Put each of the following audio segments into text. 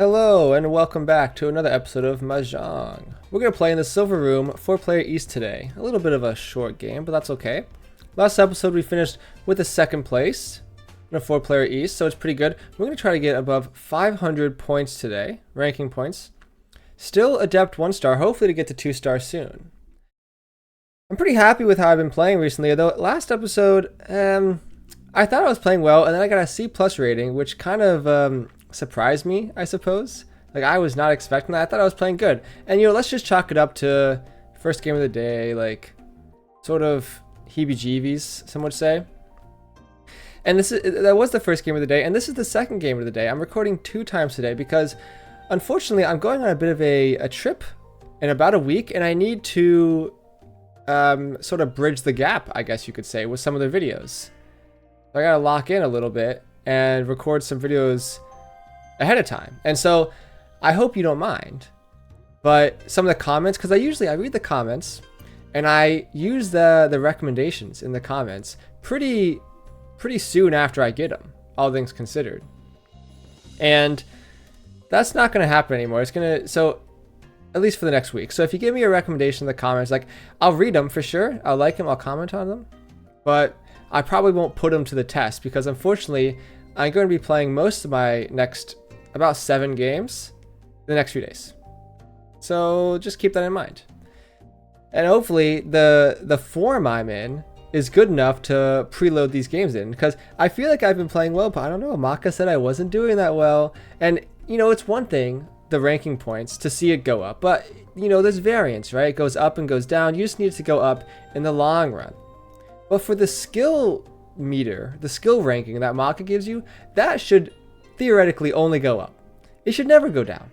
Hello and welcome back to another episode of Mahjong. We're going to play in the Silver Room 4-player East today. A little bit of a short game, but that's okay. Last episode we finished with the second place in a 4-player East, so it's pretty good. We're going to try to get above 500 points today, ranking points. Still Adept 1 star, hopefully to get to 2 star soon. I'm pretty happy with how I've been playing recently, although last episode, I thought I was playing well, and then I got a C+ rating, which kind of surprised me, I suppose. Like, I was not expecting that. I thought I was playing good. And, let's just chalk it up to first game of the day, like, sort of heebie-jeebies, some would say. And that was the first game of the day, and this is the second game of the day. I'm recording 2 times today because, unfortunately, I'm going on a bit of a trip in about a week, and I need to sort of bridge the gap, I guess you could say, with some of the videos. So I gotta lock in a little bit and record some videos ahead of time. And so I hope you don't mind, but some of the comments, because I read the comments and I use the recommendations in the comments pretty soon after I get them, all things considered. And that's not going to happen anymore. So at least for the next week. So if you give me a recommendation in the comments, like, I'll read them for sure. I'll like them, I'll comment on them, but I probably won't put them to the test because, unfortunately, I'm going to be playing most of my next about 7 games the next few days. So just keep that in mind. And hopefully the form I'm in is good enough to preload these games in, because I feel like I've been playing well, but I don't know. Maka said I wasn't doing that well. And, it's one thing, the ranking points, to see it go up. But, there's variance, right? It goes up and goes down. You just need it to go up in the long run. But for the skill meter, the skill ranking that Maka gives you, that should theoretically only go up. It should never go down.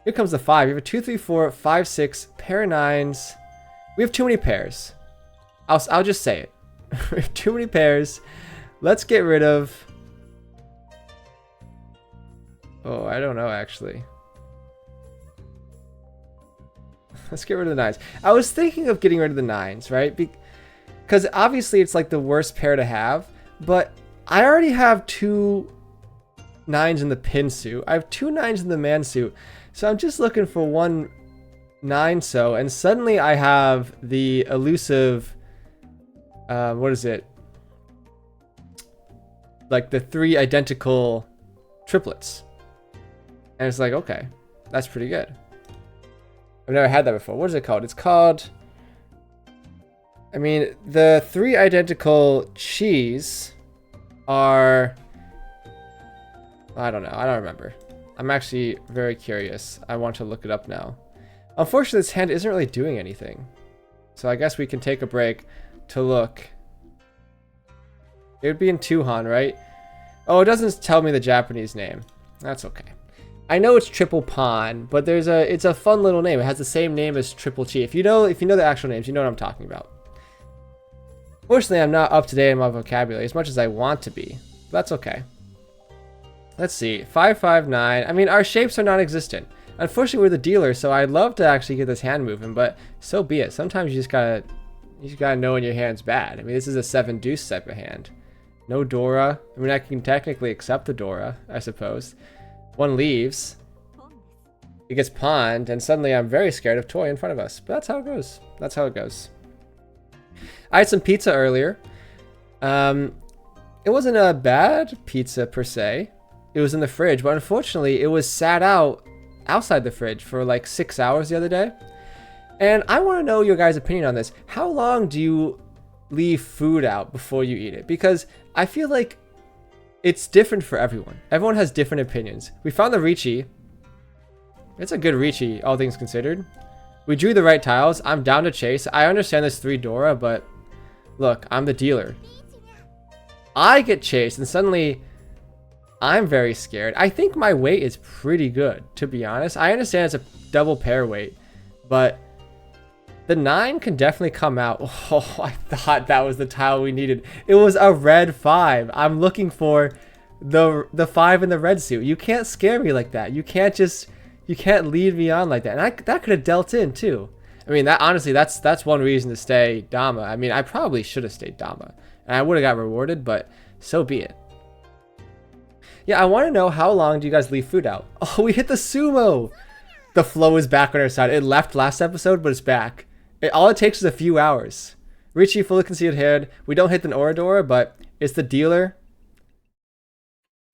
Here comes the 5. You have a 2, 3, 4, 5, 6, pair of 9s. We have too many pairs. I'll just say it. We have too many pairs. Let's get rid of... Oh, I don't know, actually. Let's get rid of the 9s. I was thinking of getting rid of the 9s, right? Because obviously it's like the worst pair to have, but I already have 2 9s in the pin suit. I have 2 9s in the man suit. So I'm just looking for 1 9 so, and suddenly I have the elusive, what is it? Like the 3 identical triplets. And it's like, okay, that's pretty good. I've never had that before. What is it called? It's called... I mean, the 3 identical cheese are... I don't know. I don't remember. I'm actually very curious. I want to look it up now. Unfortunately, this hand isn't really doing anything. So I guess we can take a break to look. It would be in Tuhan, right? Oh, it doesn't tell me the Japanese name. That's okay. I know it's Triple Pawn, but it's a fun little name. It has the same name as Triple Chi. If you know the actual names, you know what I'm talking about. Fortunately, I'm not up to date in my vocabulary as much as I want to be. But that's okay. Let's see, 559. I mean, our shapes are non-existent. Unfortunately, we're the dealer, so I'd love to actually get this hand moving, but so be it. Sometimes you just gotta know when your hand's bad. I mean, this is a 7 deuce type of hand. No Dora. I mean, I can technically accept the Dora, I suppose. 1 leaves. It gets pawned, and suddenly I'm very scared of toy in front of us. But that's how it goes. That's how it goes. I had some pizza earlier. It wasn't a bad pizza per se. It was in the fridge, but unfortunately it was sat outside the fridge for like 6 hours the other day. And I want to know your guys' opinion on this. How long do you leave food out before you eat it? Because I feel like it's different for everyone. Everyone has different opinions. We found the Riichi. It's a good Riichi, all things considered. We drew the right tiles. I'm down to chase. I understand there's 3 Dora, but look, I'm the dealer. I get chased and suddenly I'm very scared. I think my weight is pretty good, to be honest. I understand it's a double pair weight, but the 9 can definitely come out. Oh, I thought that was the tile we needed. It was a red 5. I'm looking for the 5 in the red suit. You can't scare me like that. You can't lead me on like that. And that could have dealt in too. I mean, that's one reason to stay Dama. I mean, I probably should have stayed Dama, and I would have got rewarded, but so be it. Yeah, I want to know, how long do you guys leave food out? Oh, we hit the sumo. The flow is back on our side. It left last episode, but it's back. All it takes is a few hours. Riichi fully concealed head. We don't hit the Oradora, but it's the dealer.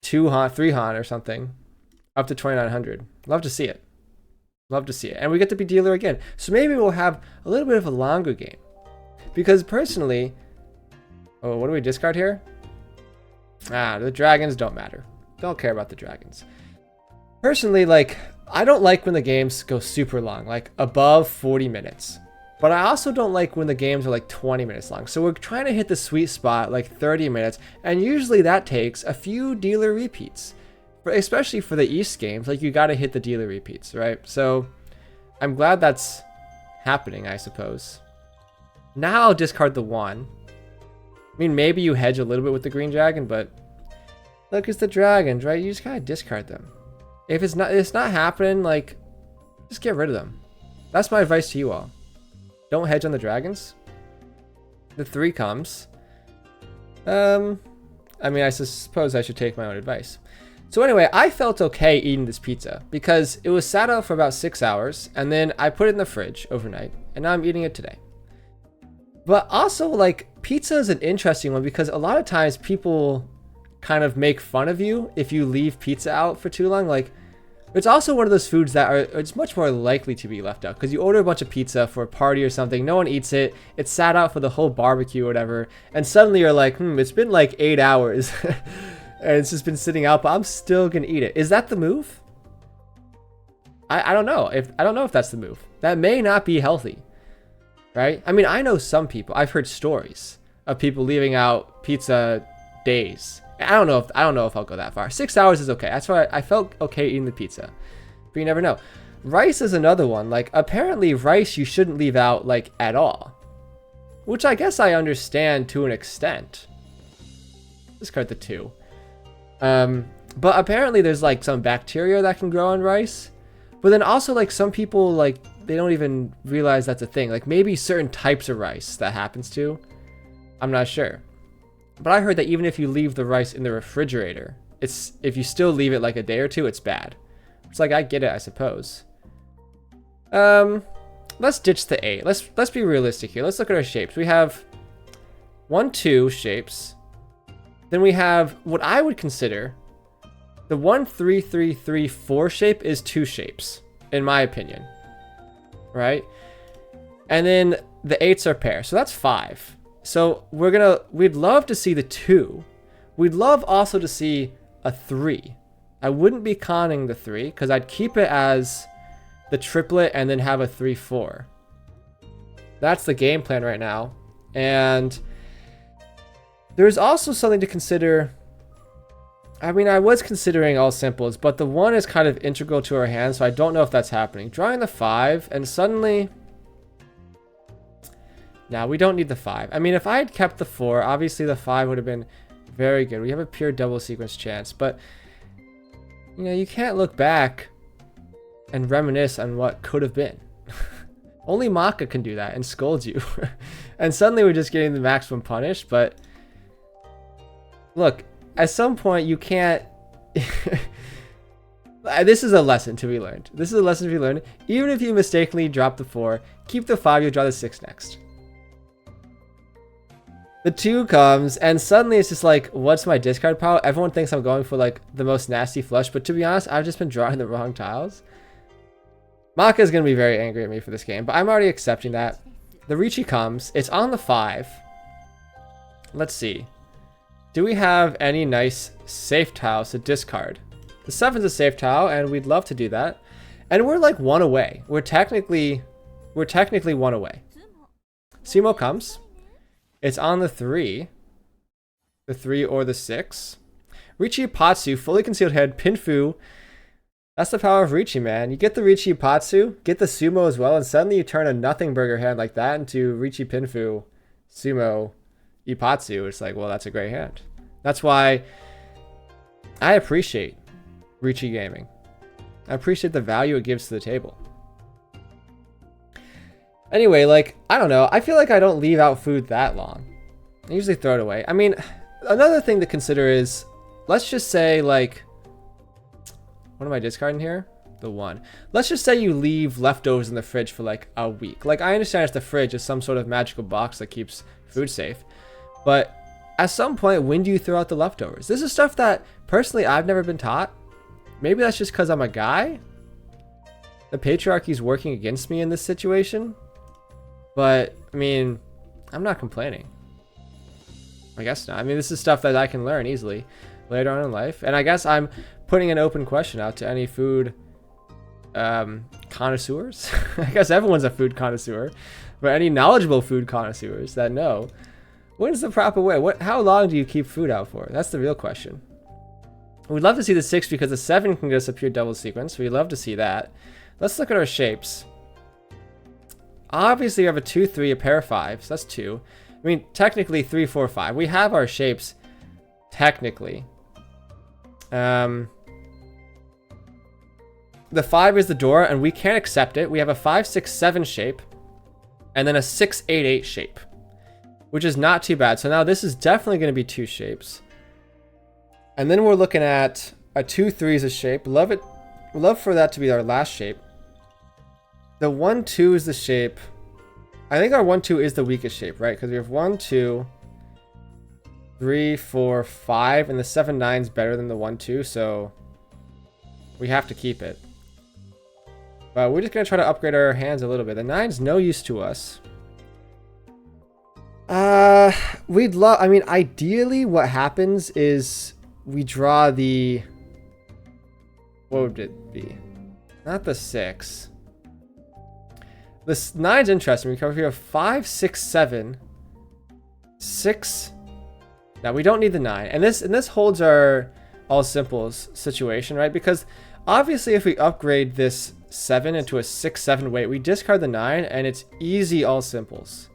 2 Han, 3 Han or something. Up to 2,900. Love to see it. Love to see it. And we get to be dealer again. So maybe we'll have a little bit of a longer game. Because personally... Oh, what do we discard here? Ah, the dragons don't matter. Don't care about the dragons. Personally, like, I don't like when the games go super long, like above 40 minutes. But I also don't like when the games are like 20 minutes long. So we're trying to hit the sweet spot, like 30 minutes. And usually that takes a few dealer repeats. Especially for the East games, like you got to hit the dealer repeats, right? So I'm glad that's happening, I suppose. Now I'll discard the 1. I mean, maybe you hedge a little bit with the green dragon, but look, it's the dragons, right? You just gotta discard them. If it's not happening, like, just get rid of them. That's my advice to you all. Don't hedge on the dragons. The 3 comes. I mean, I suppose I should take my own advice. So anyway, I felt okay eating this pizza because it was sat out for about 6 hours, and then I put it in the fridge overnight, and now I'm eating it today. But also, like, pizza is an interesting one because a lot of times people kind of make fun of you if you leave pizza out for too long. Like, it's also one of those foods that it's much more likely to be left out because you order a bunch of pizza for a party or something, no one eats it, it's sat out for the whole barbecue or whatever, and suddenly you're like, it's been like 8 hours and it's just been sitting out, but I'm still gonna eat it. Is that the move? I don't know if that's the move. That may not be healthy. Right? I mean, I know some people. I've heard stories of people leaving out pizza days. I don't know if I'll go that far. 6 hours is okay. That's why I felt okay eating the pizza. But you never know. Rice is another one. Like, apparently rice you shouldn't leave out, like, at all. Which I guess I understand to an extent. Discard the 2. But apparently there's, like, some bacteria that can grow on rice. But then also, like, some people, like, they don't even realize that's a thing. Like, maybe certain types of rice that happens to. I'm not sure. But I heard that even if you leave the rice in the refrigerator, if you still leave it like a day or 2, it's bad. It's like, I get it, I suppose. Let's ditch the 8. Let's be realistic here. Let's look at our shapes. We have 1, 2 shapes. Then we have what I would consider the 1, 3, 3, 3, 4 shape is 2 shapes, in my opinion. Right? And then the 8s are pair. So that's 5. So we'd love to see the 2. We'd love also to see a 3. I wouldn't be conning the 3 because I'd keep it as the triplet and then have a 3, 4. That's the game plan right now. And there's also something to consider. I mean, I was considering all simples, but the 1 is kind of integral to our hand, so I don't know if that's happening. Drawing the 5, and suddenly... Now, we don't need the 5. I mean, if I had kept the 4, obviously the 5 would have been very good. We have a pure double sequence chance, but... You know, you can't look back and reminisce on what could have been. Only Maka can do that and scold you. And suddenly we're just getting the maximum punish, but... Look... At some point, you can't... This is a lesson to be learned. This is a lesson to be learned. Even if you mistakenly drop the 4, keep the 5, you'll draw the 6 next. The 2 comes, and suddenly it's just like, what's my discard pile? Everyone thinks I'm going for, like, the most nasty flush, but to be honest, I've just been drawing the wrong tiles. Maka is going to be very angry at me for this game, but I'm already accepting that. The Riichi comes. It's on the 5. Let's see. Do we have any nice safe tiles to discard? The 7's a safe tile, and we'd love to do that. And we're like 1 away. We're technically 1 away. Sumo comes. It's on the 3. The 3 or the 6. Riichi Patsu, fully concealed head, Pinfu. That's the power of Riichi, man. You get the Riichi Patsu, get the Sumo as well, and suddenly you turn a nothing burger hand like that into Riichi Pinfu, Sumo, Ipatsu. It's like, well, that's a great hand. That's why I appreciate Riichi Gaming. I appreciate the value it gives to the table. Anyway, like, I don't know. I feel like I don't leave out food that long. I usually throw it away. I mean, another thing to consider is let's just say, like, what am I discarding here? The 1. Let's just say you leave leftovers in the fridge for like a week. Like, I understand it's the fridge is some sort of magical box that keeps food safe, but at some point, when do you throw out the leftovers? This is stuff that personally I've never been taught. Maybe that's just because I'm a guy. The patriarchy is working against me in this situation, but I mean, I'm not complaining. I guess not. I mean, this is stuff that I can learn easily later on in life, and I guess I'm putting an open question out to any food connoisseurs. I guess everyone's a food connoisseur, but any knowledgeable food connoisseurs that know when's the proper way. How long do you keep food out for? That's the real question. We'd love to see the 6 because the 7 can get us a pure double sequence. We'd love to see that. Let's look at our shapes. Obviously, we have a 2, 3, a pair of 5s. That's 2. I mean, technically 3, 4, 5. We have our shapes technically. The 5 is the door, and we can't accept it. We have a 5, 6, 7 shape, and then a 6, 8, 8 shape, which is not too bad. So now this is definitely going to be 2 shapes. And then we're looking at a 2, 3 as a shape. Love for that to be our last shape. The 1, 2 is the shape. I think our 1, 2 is the weakest shape, right? Because we have 1, 2, 3, 4, 5, and the 7, 9 is better than the 1, 2, so we have to keep it. But we're just going to try to upgrade our hands a little bit. The 9's no use to us. We'd love, I mean, ideally what happens is we draw the, what would it be? Not the 6. This 9's interesting because we have 5, 6, 7, 6. Now we don't need the 9, and this holds our all simples situation, right? Because obviously if we upgrade this 7 into a 6, 7 weight, we discard the 9, and it's easy all simples.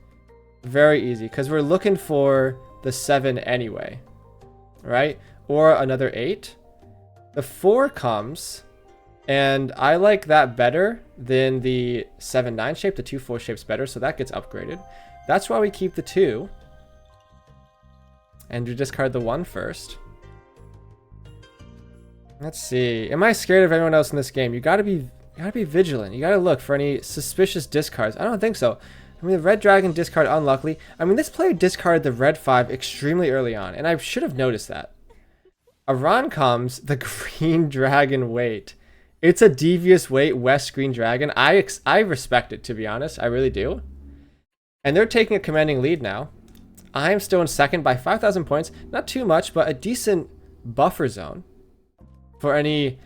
Very easy, because we're looking for the 7 anyway, right? Or another 8. The 4 comes, and I like that better than the 7, 9 shape. The 2, 4 shape's better, so that gets upgraded. That's why we keep the 2. And we discard the 1 first. Let's see. Am I scared of anyone else in this game? You gotta be vigilant. You gotta look for any suspicious discards. I don't think so. I mean, the red dragon discard unluckily. I mean, this player discarded the red 5 extremely early on, and I should have noticed that. Aran comes, the green dragon wait. It's a devious wait, West green dragon. I respect it, to be honest. I really do. And they're taking a commanding lead now. I'm still in second by 5,000 points. Not too much, but a decent buffer zone for any,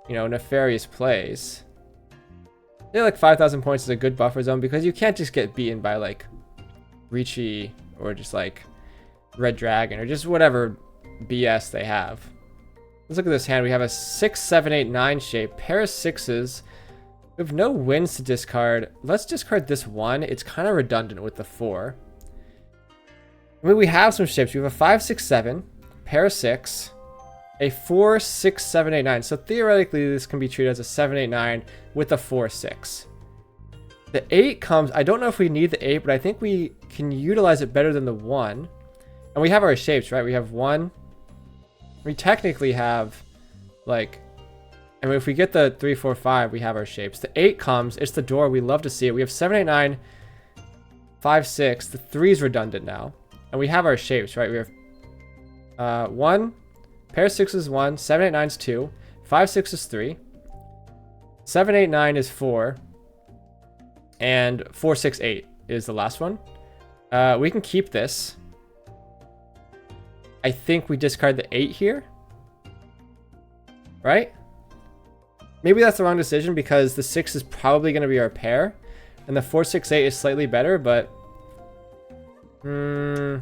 you know, nefarious plays. I feel like 5,000 points is a good buffer zone because you can't just get beaten by like Riichi or just like Red Dragon or just whatever BS they have. Let's look at this hand. We have a 6, 7, 8, 9 shape, pair of 6s. We have no wins to discard. Let's discard this 1. It's kind of redundant with the 4. I mean, we have some shapes. We have a 5, 6, 7, pair of 6, a 4, 6, 7, 8, 9. So theoretically, this can be treated as a 7, 8, 9 with a 4, 6. The 8 comes, I don't know if we need the 8, but I think we can utilize it better than the 1. And we have our shapes, right? We have 1. We technically have, like, I mean, if we get the 3, 4, 5, we have our shapes. The 8 comes, it's the door. We love to see it. We have 7, 8, 9, 5, 6. The 3 is redundant now. And we have our shapes, right? We have 1, pair of 6 is 1, 7, 8, 9 is 2, 5, 6 is 3, 7, 8, 9 is 4, and 4, 6, 8 is the last one. We can keep this. I think we discard the 8 here, right? Maybe that's the wrong decision because the 6 is probably going to be our pair, and the 4, 6, 8 is slightly better, but who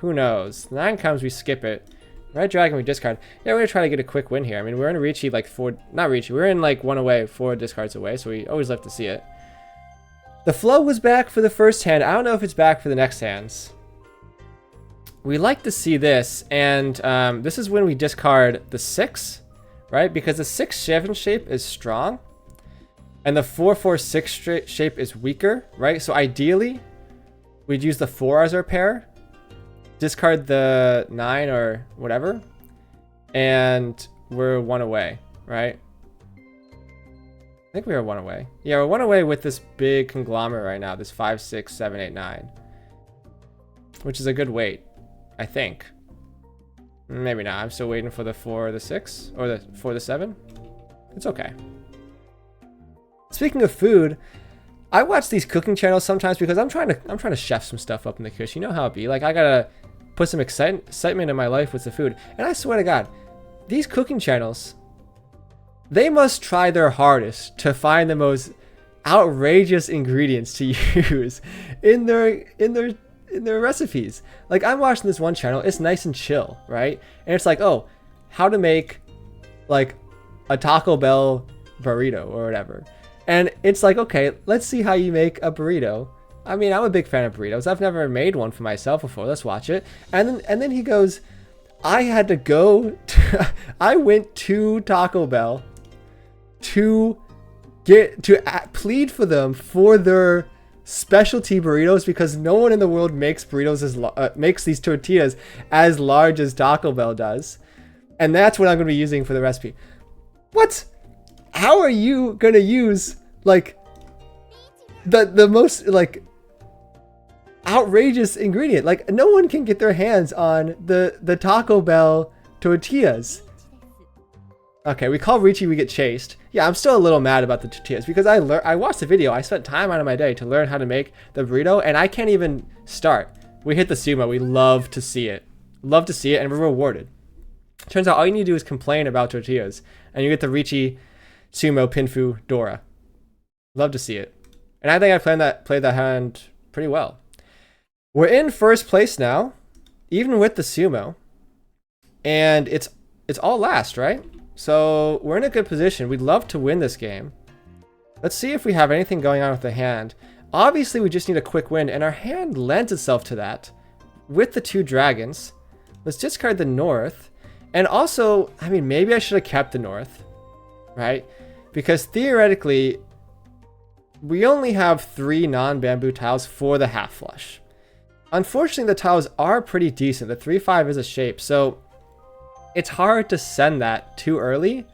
knows? 9 comes, we skip it. Red Dragon, we discard. Yeah, we're going to try to get a quick win here. I mean, we're in Riichi like 4, not Riichi, we're in like 1 away, 4 discards away, so we always love to see it. The flow was back for the first hand. I don't know if it's back for the next hands. We like to see this, and this is when we discard the 6, right? Because the 6, 7 shape is strong, and the 4, 4, 6 shape is weaker, right? So ideally, we'd use the 4 as our pair, discard the 9 or whatever, and we're 1 away, right? I think we are 1 away. Yeah, we're 1 away with this big conglomerate right now, this 5, 6, 7, 8, 9. Which is a good weight, I think. Maybe not. I'm still waiting for the 4 or the 6, or the 4 or the 7. It's okay. Speaking of food, I watch these cooking channels sometimes because I'm trying to chef some stuff up in the kitchen. You know how it be. Like, I gotta put some excitement in my life with the food. And I swear to God, these cooking channels, they must try their hardest to find the most outrageous ingredients to use in their recipes. Like, I'm watching this one channel, it's nice and chill, right? And it's like, oh, how to make like a Taco Bell burrito or whatever. And it's like, okay, let's see how you make a burrito. I mean, I'm a big fan of burritos. I've never made one for myself before. Let's watch it. And then he goes, I had to go to, I went to Taco Bell to plead for them for their specialty burritos because no one in the world makes burritos makes these tortillas as large as Taco Bell does. And that's what I'm going to be using for the recipe. What? How are you going to use like the most like outrageous ingredient? Like, no one can get their hands on the Taco Bell tortillas. Okay, we call Riichi, we get chased. Yeah, I'm still a little mad about the tortillas because I watched the video. I spent time out of my day to learn how to make the burrito, and I can't even start. We hit the sumo. We love to see it. Love to see it, and we're rewarded. Turns out all you need to do is complain about tortillas, and you get the Riichi Sumo Pinfu Dora. Love to see it. And I think I played that hand pretty well. We're in first place now, even with the sumo. And it's all last, right? So we're in a good position. We'd love to win this game. Let's see if we have anything going on with the hand. Obviously, we just need a quick win, and our hand lends itself to that. With the 2 dragons, let's discard the north. And also, I mean, maybe I should have kept the north, right? Because theoretically, we only have 3 non-bamboo tiles for the half flush. Unfortunately, the tiles are pretty decent. The 3-5 is a shape, so it's hard to send that too early.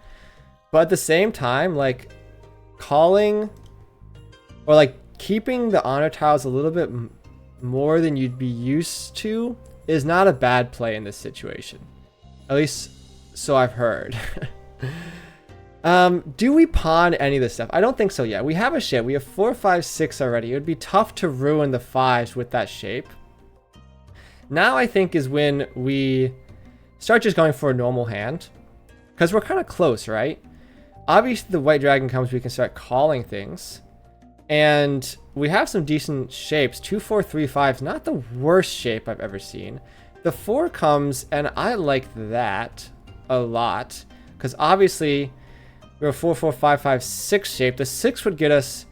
But at the same time, like, calling or like keeping the honor tiles a little bit more than you'd be used to is not a bad play in this situation. At least so I've heard. Do we pawn any of this stuff? I don't think so yet. We have a shape. We have 4, 5, 6 already. It would be tough to ruin the 5s with that shape. Now I think is when we start just going for a normal hand. Because we're kind of close, right? Obviously the white dragon comes, we can start calling things. And we have some decent shapes. 2, 4, 3, 5. Not the worst shape I've ever seen. The 4 comes, and I like that a lot. Because obviously we're a 4, 4, 5, 5, 6 shape. The 6 would get us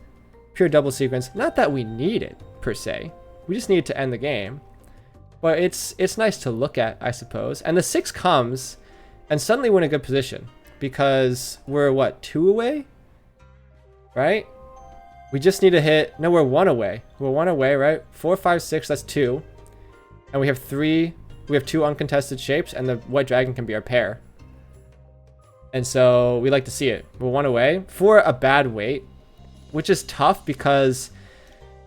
pure double sequence. Not that we need it, per se. We just need it to end the game. But it's nice to look at, I suppose. And the 6 comes, and suddenly we're in a good position. Because we're, what, 2 away? Right? We just need to hit... No, we're 1 away. We're 1 away, right? 4, 5, 6, that's 2. And we have 3... We have 2 uncontested shapes, and the white dragon can be our pair. And so we like to see it. We're 1 away for a bad weight, which is tough because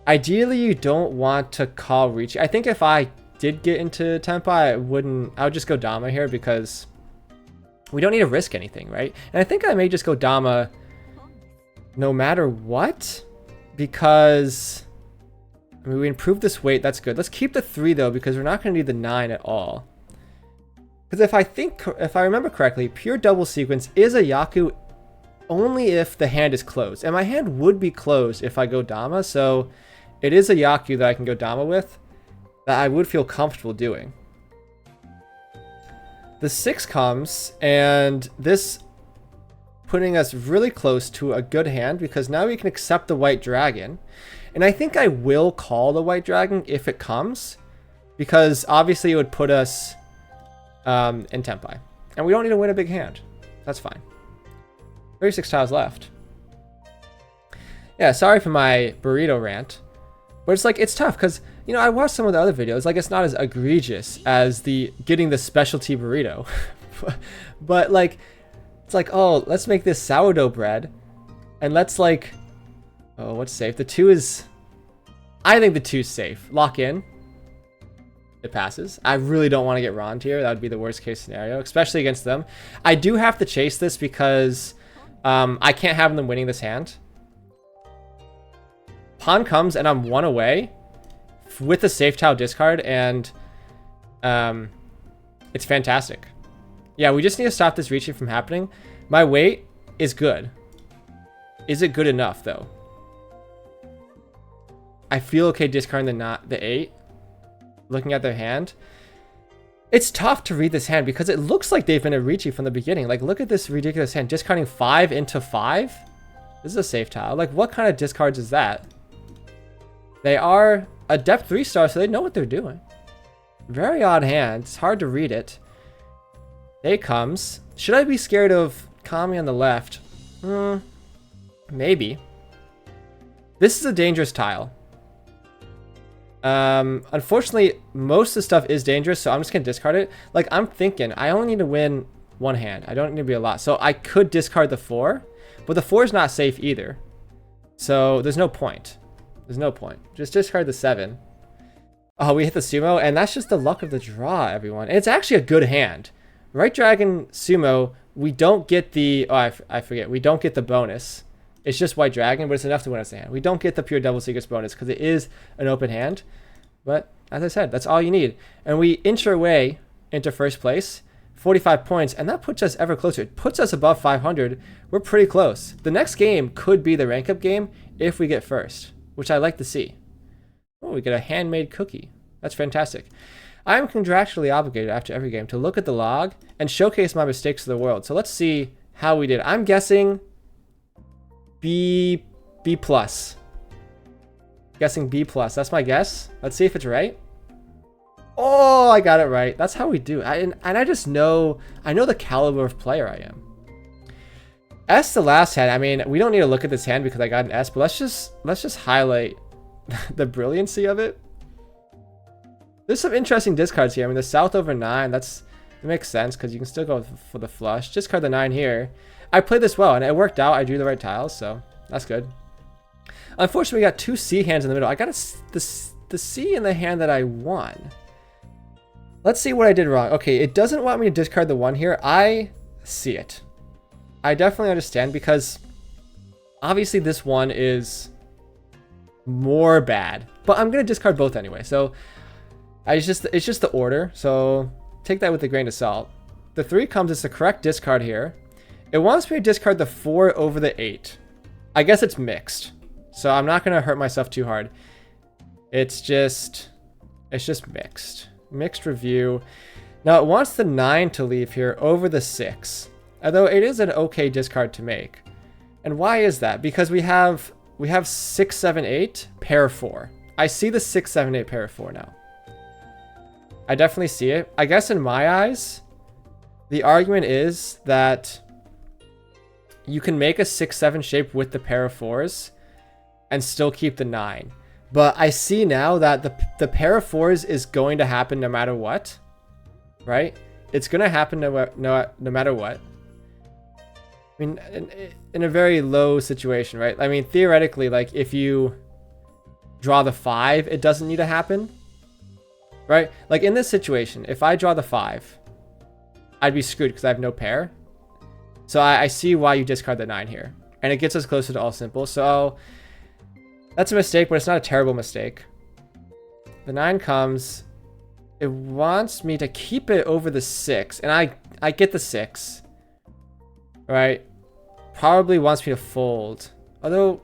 ideally you don't want to call Riichi. I think if I did get into Tempa, I would just go Dama here because we don't need to risk anything, right? And I think I may just go Dama no matter what, because I mean, we improved this weight. That's good. Let's keep the 3 though, because we're not going to need the 9 at all. Because if I remember correctly, pure double sequence is a Yaku only if the hand is closed. And my hand would be closed if I go Dama, so it is a Yaku that I can go Dama with that I would feel comfortable doing. The 6 comes, and this putting us really close to a good hand because now we can accept the white dragon. And I think I will call the white dragon if it comes, because obviously it would put us in Tempai. And we don't need to win a big hand. That's fine. 36 tiles left. Yeah, sorry for my burrito rant. But it's like, it's tough because, you know, I watched some of the other videos. Like, it's not as egregious as the getting the specialty burrito. But like, it's like, oh, let's make this sourdough bread. And let's like, oh, what's safe? The 2 is, I think the 2 is safe. Lock in. It passes. I really don't want to get Rond here. That would be the worst case scenario, especially against them. I do have to chase this because I can't have them winning this hand. Pawn comes and I'm 1 away with the safe tile discard, and it's fantastic. Yeah, we just need to stop this Riichi from happening. My weight is good. Is it good enough though? I feel okay discarding the 8. Looking at their hand, it's tough to read this hand because it looks like they've been a Riichi from the beginning. Like, look at this ridiculous hand, discarding 5 into 5. This is a safe tile. Like, what kind of discards is that? They are Adept 3-star, so they know what they're doing. Very odd hand. It's hard to read it. Day comes. Should I be scared of Kami on the left? Maybe. This is a dangerous tile. Unfortunately, most of the stuff is dangerous, so I'm just gonna discard it. Like, I'm thinking I only need to win 1 hand. I don't need to be a lot. So I could discard the 4, but the 4 is not safe either. So there's no point. There's no point. Just discard the 7. Oh, we hit the sumo, and that's just the luck of the draw, everyone. And it's actually a good hand. Right Dragon Sumo, we don't get the, oh, I forget, we don't get the bonus. It's just White Dragon, but it's enough to win us the hand. We don't get the pure Devil Secrets bonus because it is an open hand. But as I said, that's all you need. And we inch our way into first place, 45 points, and that puts us ever closer. It puts us above 500. We're pretty close. The next game could be the rank up game if we get first, which I like to see. Oh, we get a handmade cookie. That's fantastic. I am contractually obligated after every game to look at the log and showcase my mistakes to the world. So let's see how we did. I'm guessing B plus. Guessing B plus. That's my guess. Let's see if it's right. Oh, I got it right. That's how we do. And I just know, I know the caliber of player I am. S the last hand. I mean, we don't need to look at this hand because I got an S, but let's just highlight the brilliancy of it. There's some interesting discards here. I mean, the South over 9, it makes sense because you can still go for the flush. Discard the 9 here. I played this well, and it worked out. I drew the right tiles, so that's good. Unfortunately, we got 2 C hands in the middle. I got the C in the hand that I won. Let's see what I did wrong. Okay, it doesn't want me to discard the 1 here. I see it. I definitely understand because obviously this one is more bad, but I'm going to discard both anyway. So it's just the order. So take that with a grain of salt. The 3 comes, it's the correct discard here. It wants me to discard the 4 over the 8. I guess it's mixed. So I'm not going to hurt myself too hard. It's just mixed. Mixed review. Now it wants the 9 to leave here over the 6. Although it is an okay discard to make. And why is that? Because we have 6, 7, 8, pair 4. I see the 6, 7, 8 pair 4 now. I definitely see it. I guess in my eyes, the argument is that you can make a 6, 7 shape with the pair of 4s and still keep the 9. But I see now that the pair of 4s is going to happen no matter what, right? It's going to happen no matter what. I mean, in a very low situation, right? I mean, theoretically, like if you draw the 5, it doesn't need to happen, right? Like in this situation, if I draw the 5, I'd be screwed because I have no pair. So I see why you discard the 9 here. And it gets us closer to all simple. So that's a mistake, but it's not a terrible mistake. The 9 comes. It wants me to keep it over the 6. And I get the 6. Right? Probably wants me to fold. Although...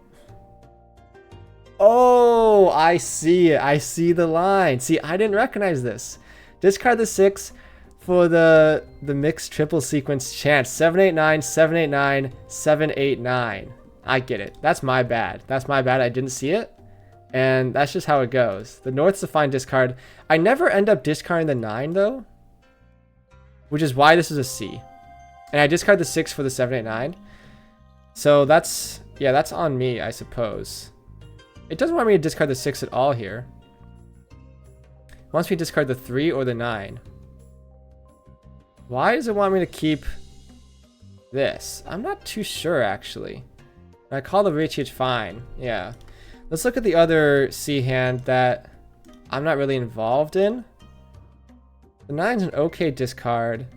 Oh, I see it. I see the line. See, I didn't recognize this. Discard the 6 for the mixed triple sequence chance. 789, 789, 789. I get it. That's my bad. That's my bad. I didn't see it. And that's just how it goes. The North's a fine discard. I never end up discarding the 9 though. Which is why this is a C. And I discard the 6 for the 789. So that's, yeah, that's on me, I suppose. It doesn't want me to discard the 6 at all here. It wants me to discard the 3 or the 9. Why does it want me to keep this? I'm not too sure, actually. I call the Riichi fine. Yeah. Let's look at the other C hand that I'm not really involved in. The 9's an okay discard.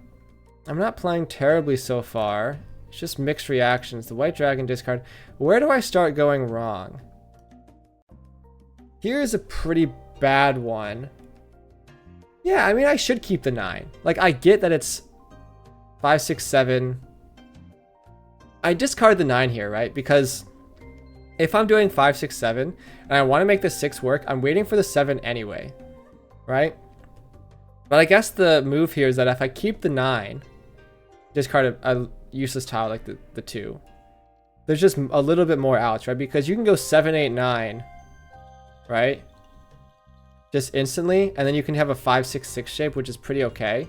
I'm not playing terribly so far. It's just mixed reactions. The White Dragon discard. Where do I start going wrong? Here's a pretty bad one. Yeah, I mean, I should keep the 9. Like, I get that it's 5, 6, 7. I discard the 9 here, right? Because if I'm doing 5, 6, 7, and I want to make the 6 work, I'm waiting for the 7 anyway, right? But I guess the move here is that if I keep the 9, discard a useless tile like the 2, there's just a little bit more outs, right? Because you can go 7, 8, 9, right? Just instantly, and then you can have a 5, 6, 6 shape, which is pretty okay.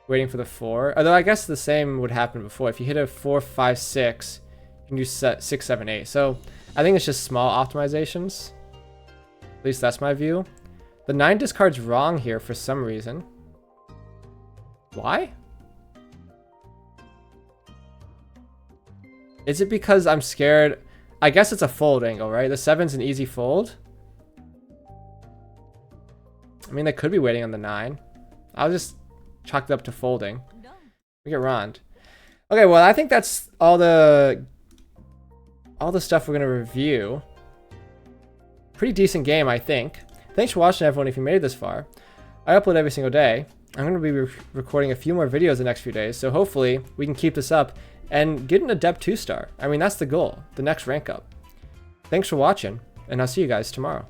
Waiting for the 4. Although I guess the same would happen before. If you hit a 4, 5, 6, you can do 6, 7, 8. So I think it's just small optimizations. At least that's my view. The 9 discard's wrong here for some reason. Why? Is it because I'm scared? I guess it's a fold angle, right? The 7's an easy fold. I mean, they could be waiting on the 9. I'll just chalk it up to folding. We get Rond. Okay, well, I think that's all the stuff we're gonna review. Pretty decent game, I think. Thanks for watching, everyone. If you made it this far, I upload every single day. I'm gonna be recording a few more videos the next few days, so hopefully we can keep this up and get an Adept 2-star. I mean, that's the goal, the next rank up. Thanks for watching, and I'll see you guys tomorrow.